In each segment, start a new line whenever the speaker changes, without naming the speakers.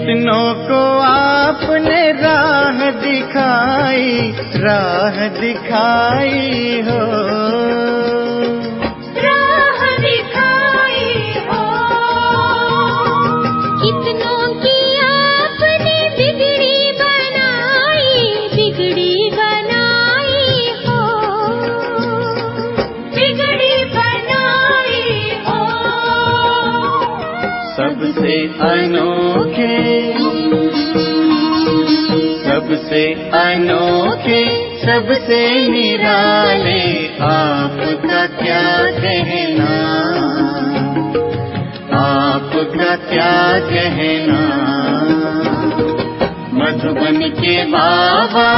कितनों को आपने राह दिखाई हो,
राह दिखाई हो। कितनों की आपने बिगड़ी बनाई हो, बिगड़ी बनाई हो।
सबसे अनोखे सबसे निराले आपका क्या कहना, आपका क्या कहना। मधुबन के बाबा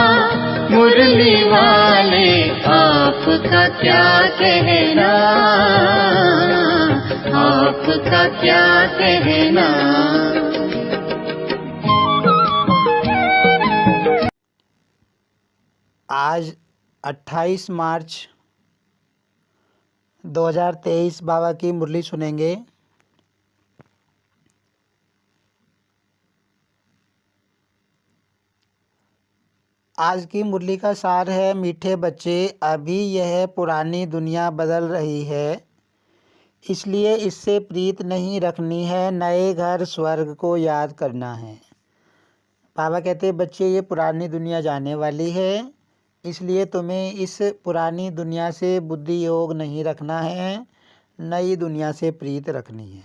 मुरली वाले आपका क्या कहना, आपका क्या कहना।
आज 28 मार्च 2023 बाबा की मुरली सुनेंगे। आज की मुरली का सार है, मीठे बच्चे अभी यह पुरानी दुनिया बदल रही है, इसलिए इससे प्रीत नहीं रखनी है, नए घर स्वर्ग को याद करना है। बाबा कहते बच्चे ये पुरानी दुनिया जाने वाली है, इसलिए तुम्हें इस पुरानी दुनिया से बुद्धि योग नहीं रखना है, नई दुनिया से प्रीत रखनी है।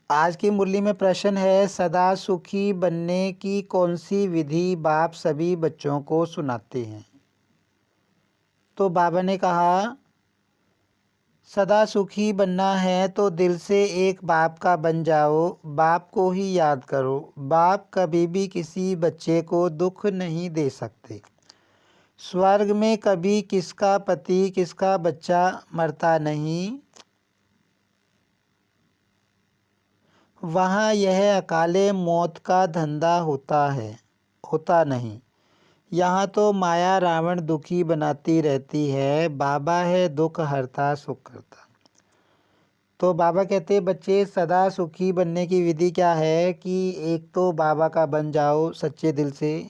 आज की मुरली में प्रश्न है, सदा सुखी बनने की कौन सी विधि बाप सभी बच्चों को सुनाते हैं। तो बाबा ने कहा सदा सुखी बनना है तो दिल से एक बाप का बन जाओ, बाप को ही याद करो। बाप कभी भी किसी बच्चे को दुख नहीं दे सकते। स्वर्ग में कभी किसका पति किसका बच्चा मरता नहीं, वहाँ यह अकाले मौत का धंधा होता नहीं। यहाँ तो माया रावण दुखी बनाती रहती है, बाबा है दुख हरता सुख करता। तो बाबा कहते बच्चे सदा सुखी बनने की विधि क्या है कि एक तो बाबा का बन जाओ सच्चे दिल से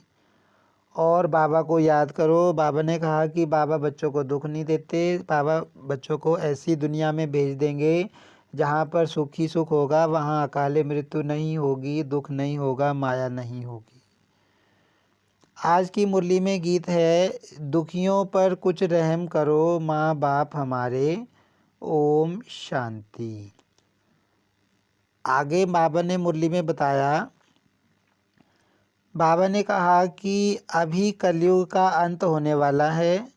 और बाबा को याद करो। बाबा ने कहा कि बाबा बच्चों को दुख नहीं देते, बाबा बच्चों को ऐसी दुनिया में भेज देंगे जहाँ पर सुख ही सुख होगा, वहाँ अकाले मृत्यु नहीं होगी, दुख नहीं होगा, माया नहीं होगी। आज की मुरली में गीत है, दुखियों पर कुछ रहम करो माँ बाप हमारे, ओम शांति। आगे बाबा ने मुरली में बताया, बाबा ने कहा कि अभी कलयुग का अंत होने वाला है,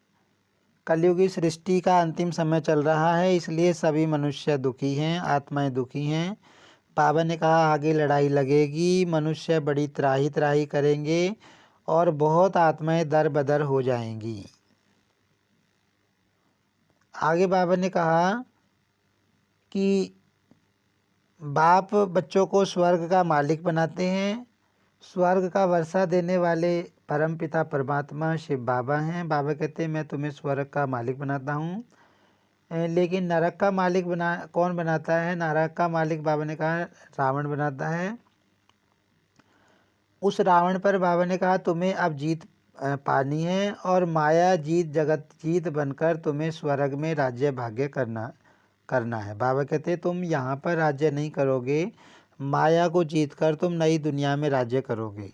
कलयुग की सृष्टि का अंतिम समय चल रहा है, इसलिए सभी मनुष्य दुखी हैं, आत्माएं दुखी हैं। बाबा ने कहा आगे लड़ाई लगेगी, मनुष्य बड़ी त्राही त्राही करेंगे और बहुत आत्माएं दर बदर हो जाएंगी। आगे बाबा ने कहा कि बाप बच्चों को स्वर्ग का मालिक बनाते हैं, स्वर्ग का वर्षा देने वाले परमपिता परमात्मा शिव बाबा हैं। बाबा कहते हैं मैं तुम्हें स्वर्ग का मालिक बनाता हूँ, लेकिन नरक का मालिक कौन बनाता है। नरक का मालिक बाबा ने कहा रावण बनाता है। उस रावण पर बाबा ने कहा तुम्हें अब जीत पानी है और माया जीत जगत जीत बनकर तुम्हें स्वर्ग में राज्य भाग्य करना है। बाबा कहते तुम यहाँ पर राज्य नहीं करोगे, माया को जीतकर तुम नई दुनिया में राज्य करोगे।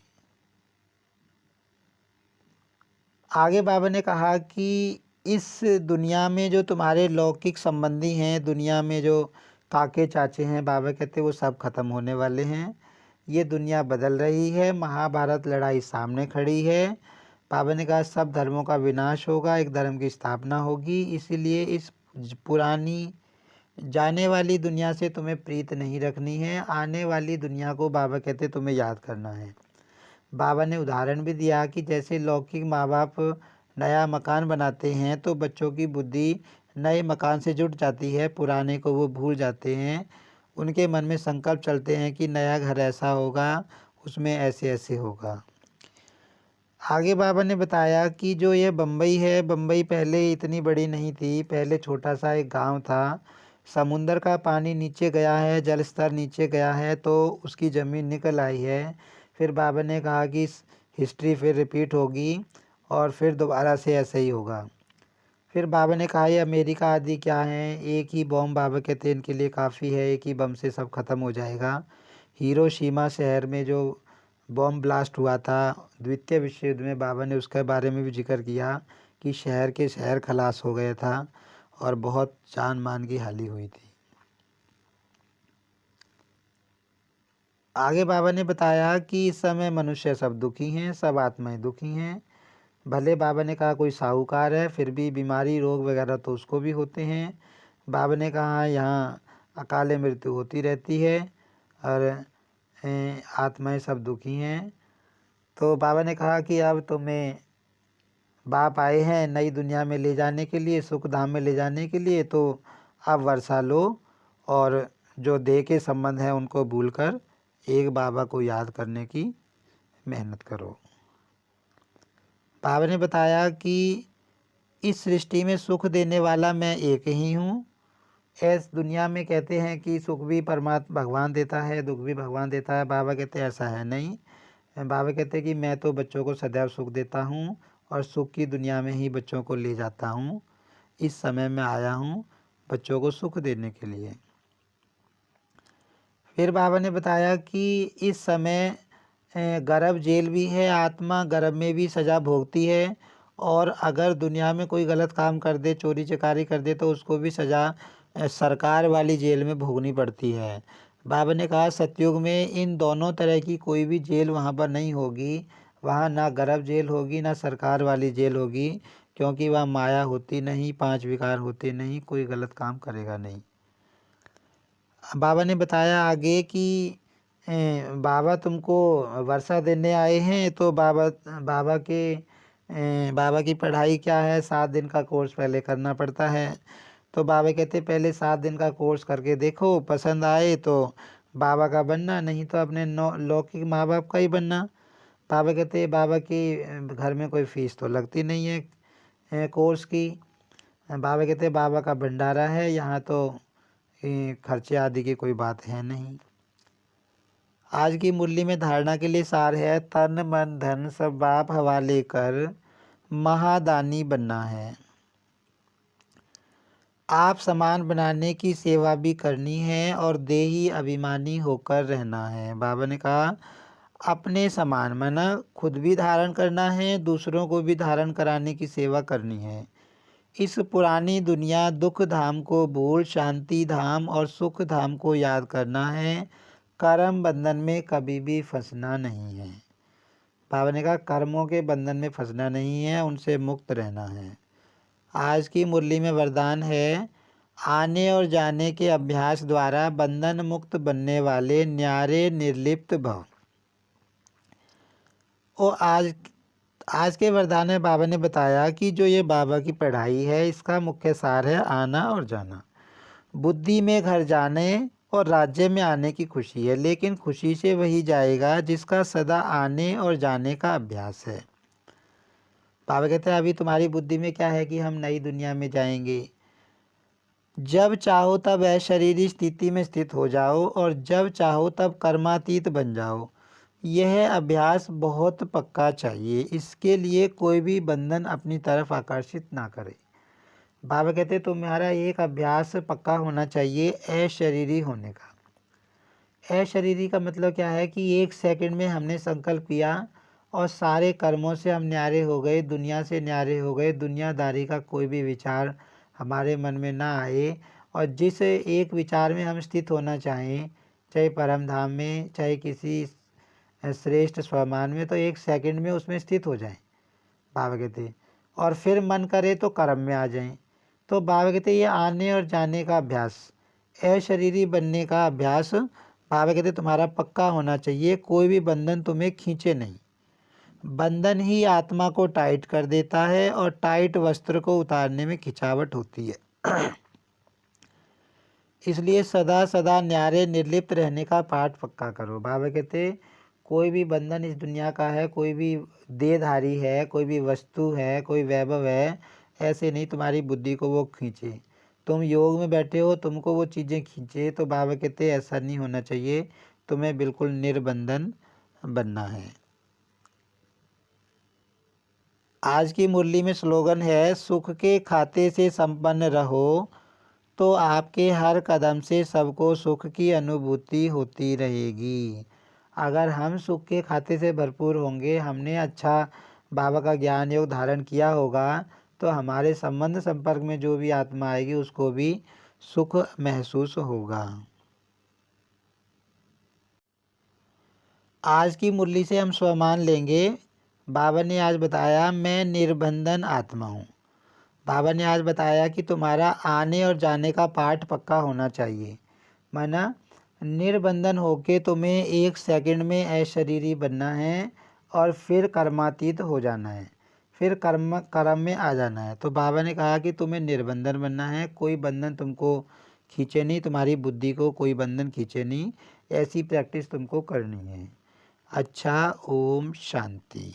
आगे बाबा ने कहा कि इस दुनिया में जो तुम्हारे लौकिक संबंधी हैं, दुनिया में जो काके चाचे हैं, बाबा कहते वो सब खत्म होने वाले हैं, ये दुनिया बदल रही है, महाभारत लड़ाई सामने खड़ी है। बाबा ने कहा सब धर्मों का विनाश होगा, एक धर्म की स्थापना होगी, इसीलिए इस पुरानी जाने वाली दुनिया से तुम्हें प्रीत नहीं रखनी है, आने वाली दुनिया को बाबा कहते तुम्हें याद करना है। बाबा ने उदाहरण भी दिया कि जैसे लौकिक माँ बाप नया मकान बनाते हैं तो बच्चों की बुद्धि नए मकान से जुड़ जाती है, पुराने को वो भूल जाते हैं, उनके मन में संकल्प चलते हैं कि नया घर ऐसा होगा, उसमें ऐसे ऐसे होगा। आगे बाबा ने बताया कि जो ये बम्बई है, बम्बई पहले इतनी बड़ी नहीं थी, पहले छोटा सा एक गांव था, समुंदर का पानी नीचे गया है, जल स्तर नीचे गया है तो उसकी ज़मीन निकल आई है। फिर बाबा ने कहा कि हिस्ट्री फिर रिपीट होगी और फिर दोबारा से ऐसे ही होगा। फिर बाबा ने कहा ये अमेरिका आदि क्या है, एक ही बॉम्ब बाबा कहते हैं इनके लिए काफ़ी है, एक ही बम से सब ख़त्म हो जाएगा। हिरोशिमा शहर में जो बॉम्ब ब्लास्ट हुआ था द्वितीय विश्व युद्ध में, बाबा ने उसके बारे में भी जिक्र किया कि शहर के शहर खलास हो गया था और बहुत जान मान की हानि हुई थी। आगे बाबा ने बताया कि इस समय मनुष्य सब दुखी हैं, सब आत्माएं दुखी हैं। भले बाबा ने कहा कोई साहूकार है, फिर भी बीमारी रोग वगैरह तो उसको भी होते हैं। बाबा ने कहा यहाँ अकाले मृत्यु होती रहती है और आत्माएं सब दुखी हैं। तो बाबा ने कहा कि अब तुम्हें बाप आए हैं नई दुनिया में ले जाने के लिए, सुख धाम में ले जाने के लिए, तो अब वर्षा लो और जो देह के संबंध हैं उनको भूलकर एक बाबा को याद करने की मेहनत करो। बाबा ने बताया कि इस सृष्टि में सुख देने वाला मैं एक ही हूँ। इस दुनिया में कहते हैं कि सुख भी परमात्मा भगवान देता है, दुख भी भगवान देता है। बाबा कहते हैं ऐसा है नहीं। बाबा कहते हैं कि मैं तो बच्चों को सदैव सुख देता हूँ और सुख की दुनिया में ही बच्चों को ले जाता हूँ। इस समय मैं आया हूँ बच्चों को सुख देने के लिए। फिर बाबा ने बताया कि इस समय गर्भ जेल भी है, आत्मा गर्भ में भी सज़ा भोगती है और अगर दुनिया में कोई गलत काम कर दे, चोरी चकारी कर दे, तो उसको भी सज़ा सरकार वाली जेल में भोगनी पड़ती है। बाबा ने कहा सतयुग में इन दोनों तरह की कोई भी जेल वहाँ पर नहीं होगी। वहाँ ना गर्भ जेल होगी ना सरकार वाली जेल होगी, क्योंकि वहाँ माया होती नहीं, 5 विकार होते नहीं, कोई गलत काम करेगा नहीं। बाबा ने बताया आगे कि बाबा तुमको वर्षा देने आए हैं, तो बाबा की पढ़ाई क्या है, 7 दिन का कोर्स पहले करना पड़ता है। तो बाबा कहते पहले 7 दिन का कोर्स करके देखो, पसंद आए तो बाबा का बनना, नहीं तो अपने लौकिक माँ बाप का ही बनना। बाबा कहते बाबा की घर में कोई फ़ीस तो लगती नहीं है कोर्स की। बाबा कहते बाबा का भंडारा है, यहाँ तो खर्चे आदि की कोई बात है नहीं। आज की मुरली में धारणा के लिए सार है, तन मन धन सब बाप हवाले कर महादानी बनना है। आप समान बनाने की सेवा भी करनी है और देही अभिमानी होकर रहना है। बाबा ने कहा अपने समान माना खुद भी धारण करना है, दूसरों को भी धारण कराने की सेवा करनी है। इस पुरानी दुनिया दुख धाम को भूल शांति धाम और सुख धाम को याद करना है। कर्म बंधन में कभी भी फंसना नहीं है। बाबा ने कहा कर्मों के बंधन में फंसना नहीं है, उनसे मुक्त रहना है। आज की मुरली में वरदान है, आने और जाने के अभ्यास द्वारा बंधन मुक्त बनने वाले न्यारे निर्लिप्त भव। और आज के वरदान में बाबा ने बताया कि जो ये बाबा की पढ़ाई है इसका मुख्य सार है आना और जाना। बुद्धि में घर जाने और राज्य में आने की खुशी है, लेकिन खुशी से वही जाएगा जिसका सदा आने और जाने का अभ्यास है। बाबा कहते हैं अभी तुम्हारी बुद्धि में क्या है कि हम नई दुनिया में जाएंगे। जब चाहो तब अशरीरी स्थिति में स्थित हो जाओ और जब चाहो तब कर्मातीत बन जाओ। यह अभ्यास बहुत पक्का चाहिए, इसके लिए कोई भी बंधन अपनी तरफ आकर्षित ना करे। बाबा कहते तुम्हारा एक अभ्यास पक्का होना चाहिए अशरीरी होने का। अशरीरी का मतलब क्या है कि 1 सेकंड में हमने संकल्प किया और सारे कर्मों से हम न्यारे हो गए, दुनिया से न्यारे हो गए, दुनियादारी का कोई भी विचार हमारे मन में ना आए और जिस एक विचार में हम स्थित होना चाहें, चाहे परम धाम में चाहे किसी श्रेष्ठ स्वमान में, तो 1 सेकंड में उसमें स्थित हो जाएं बाबा कहते, और फिर मन करे तो कर्म में आ जाएं। तो बाबा कहते ये आने और जाने का अभ्यास, अशरीरी बनने का अभ्यास बाबा कहते तुम्हारा पक्का होना चाहिए। कोई भी बंधन तुम्हें खींचे नहीं। बंधन ही आत्मा को टाइट कर देता है और टाइट वस्त्र को उतारने में खिंचावट होती है। इसलिए सदा सदा न्यारे निर्लिप्त रहने का पाठ पक्का करो। बाबा कहते कोई भी बंधन इस दुनिया का है, कोई भी देहधारी है, कोई भी वस्तु है, कोई वैभव है, ऐसे नहीं तुम्हारी बुद्धि को वो खींचे। तुम योग में बैठे हो, तुमको वो चीज़ें खींचे, तो बाबा कहते हैं ऐसा नहीं होना चाहिए, तुम्हें बिल्कुल निर्बंधन बनना है। आज की मुरली में स्लोगन है, सुख के खाते से संपन्न रहो तो आपके हर कदम से सबको सुख की अनुभूति होती रहेगी। अगर हम सुख के खाते से भरपूर होंगे, हमने अच्छा बाबा का ज्ञान योग धारण किया होगा, तो हमारे संबंध संपर्क में जो भी आत्मा आएगी उसको भी सुख महसूस होगा। आज की मुरली से हम स्वमान लेंगे। बाबा ने आज बताया, मैं निर्बंधन आत्मा हूँ। बाबा ने आज बताया कि तुम्हारा आने और जाने का पाठ पक्का होना चाहिए, माना निर्बंधन होके तुम्हें 1 सेकंड में अशरीरी बनना है और फिर कर्मातीत हो जाना है, फिर कर्म में आ जाना है। तो बाबा ने कहा कि तुम्हें निर्बंधन बनना है, कोई बंधन तुमको खींचे नहीं, तुम्हारी बुद्धि को कोई बंधन खींचे नहीं, ऐसी प्रैक्टिस तुमको करनी है। अच्छा, ओम शांति।